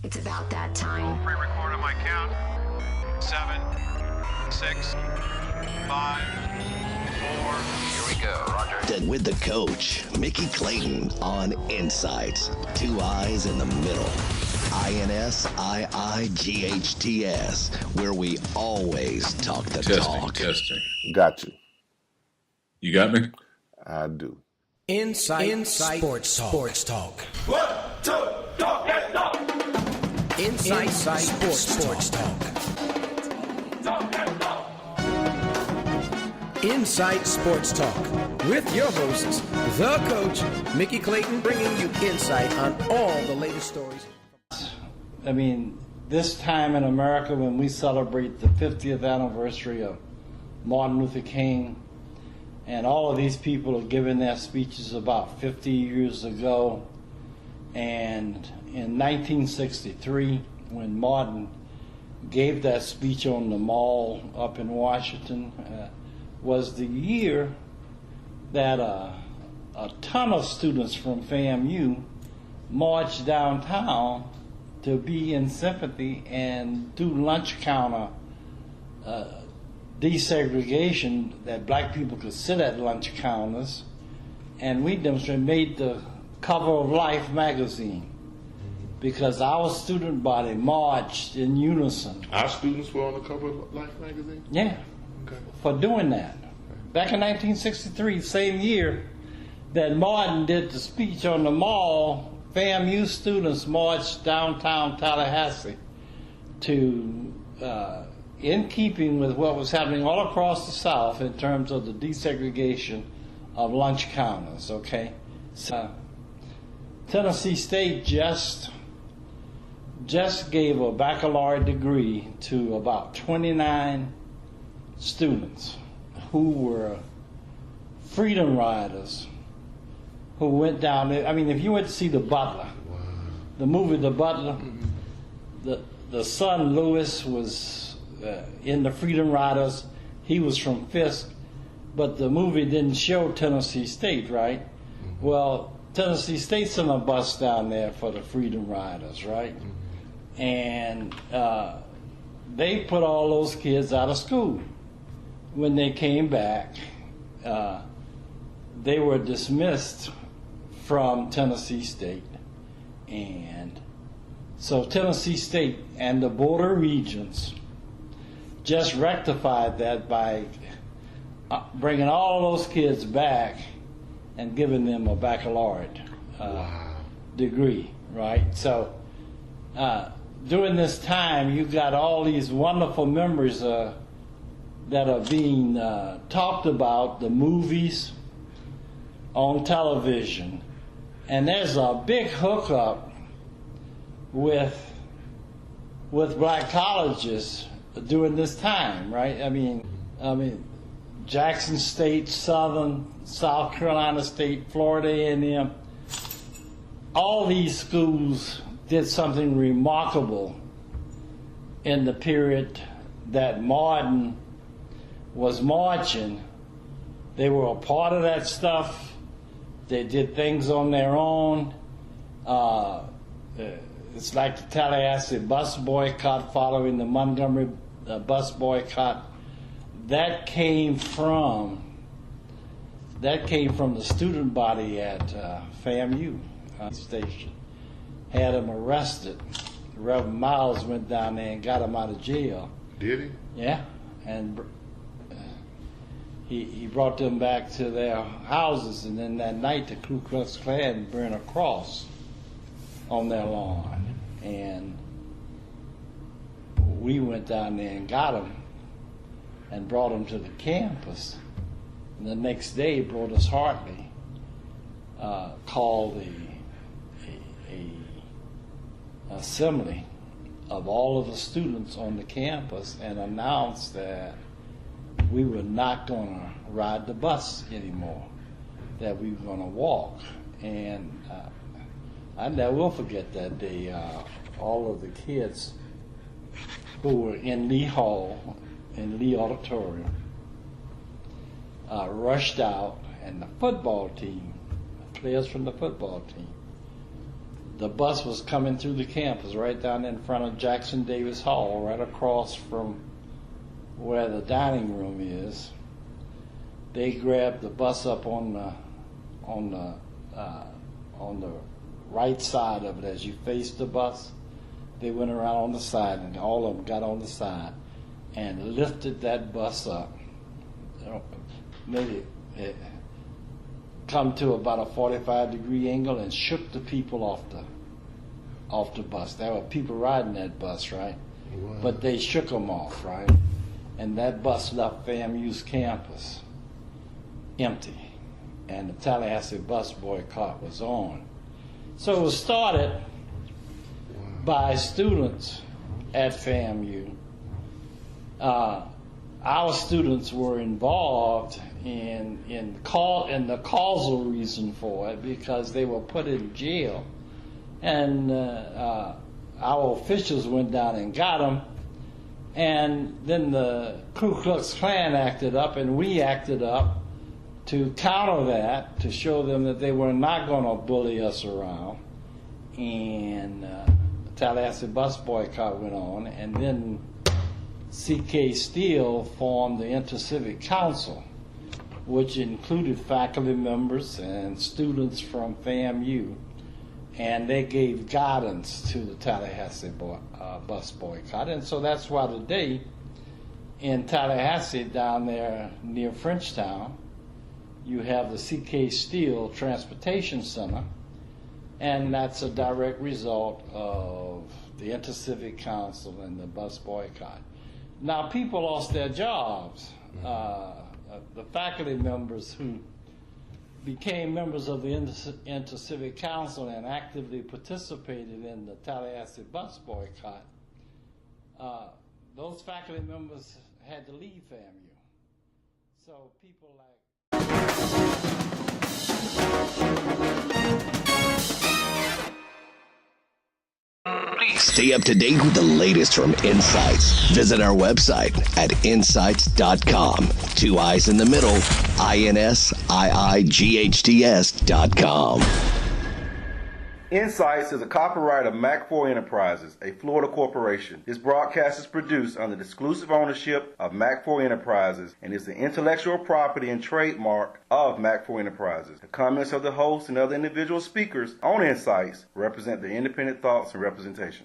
It's about that time. Pre-record on my count. 7, 6, 5, 4. Here we go, Roger. And with the coach, Mickey Clayton on INSiiGHTS. 2 eyes in the middle. INSiiGHTS, where we always talk the talk. Testing. Got you. You got me? I do. INSiiGHTS Sports Talk. 1, 2, talk that talk. INSiiGHTS Sports Talk. Talk that talk. INSiiGHTS Sports Talk with your hosts, the coach, Mickey Clayton, bringing you insight on all the latest stories. I mean, this time in America when we celebrate the 50th anniversary of Martin Luther King, and all of these people are giving their speeches about 50 years ago. And in 1963, when Martin gave that speech on the Mall up in Washington, was the year that a ton of students from FAMU marched downtown to be in sympathy and do lunch counter desegregation, that black people could sit at lunch counters, and we demonstrated, made the cover of Life magazine because our student body marched in unison. Our students were on the cover of Life magazine? Yeah, Okay. for doing that. Back in 1963, same year that Martin did the speech on the Mall, FAMU students marched downtown Tallahassee to, in keeping with what was happening all across the South in terms of the desegregation of lunch counters, okay? So, Tennessee State just gave a baccalaureate degree to about 29 students who were freedom riders who went down there. I mean, if you went to see The Butler, the movie The Butler, the son Lewis was in the Freedom Riders. He was from Fisk, but the movie didn't show Tennessee State, right? Well, Tennessee State sent a bus down there for the Freedom Riders, right? And they put all those kids out of school. When they came back, they were dismissed from Tennessee State. And so Tennessee State and the border regions just rectified that by bringing all those kids back and giving them a baccalaureate degree, right? So during this time, you've got all these wonderful memories that are being talked about, the movies on television. And there's a big hookup with black colleges during this time, right? I mean, Jackson State, Southern, South Carolina State, Florida A&M, all these schools did something remarkable in the period that Martin was marching. They were a part of that stuff. They did things on their own. It's like the Tallahassee bus boycott following the Montgomery bus boycott. That came from the student body at FAMU station. Had him arrested. Reverend Miles went down there and got him out of jail. Did he? Yeah, and he brought them back to their houses, and then that night the Ku Klux Klan burned a cross on their lawn. And we went down there and got him and brought him to the campus. And the next day, Brodus Hartley called a assembly of all of the students on the campus and announced that we were not going to ride the bus anymore, that we were going to walk. And I never will forget that day. All of the kids who were in Lee Hall, in Lee Auditorium, rushed out, and the football team, players from the football team, the bus was coming through the campus right down in front of Jackson Davis Hall, right across from where the dining room is. They grabbed the bus up on the right side of it as you faced the bus. They went around on the side, and all of them got on the side and lifted that bus up. Made it come to about a 45-degree angle and shook the people off the bus. There were people riding that bus, right? Wow. But they shook them off, right? And that bus left FAMU's campus empty, and the Tallahassee bus boycott was on. So it was started by students at FAMU. Our students were involved in the causal reason for it because they were put in jail, and our officials went down and got them, and then the Ku Klux Klan acted up, and we acted up to counter that, to show them that they were not going to bully us around, and the Tallahassee bus boycott went on, and then C.K. Steele formed the INTerCivic Council, which included faculty members and students from FAMU, and they gave guidance to the Tallahassee bus boycott. And so that's why today in Tallahassee, down there near Frenchtown, you have the C.K. Steele Transportation Center, and that's a direct result of the INTerCivic Council and the bus boycott. Now, people lost their jobs. The faculty members who became members of the INTerCivic Council and actively participated in the Tallahassee bus boycott, those faculty members had to leave FAMU. So people like... Stay up to date with the latest from INSiiGHTS. Visit our website at INSiiGHTS.com. 2 eyes in the middle, INSiiGHTS.com. INSiiGHTS is a copyright of Mac4 Enterprises, a Florida corporation. This broadcast is produced under the exclusive ownership of Mac4 Enterprises and is the intellectual property and trademark of Mac4 Enterprises. The comments of the host and other individual speakers on INSiiGHTS represent their independent thoughts and representation.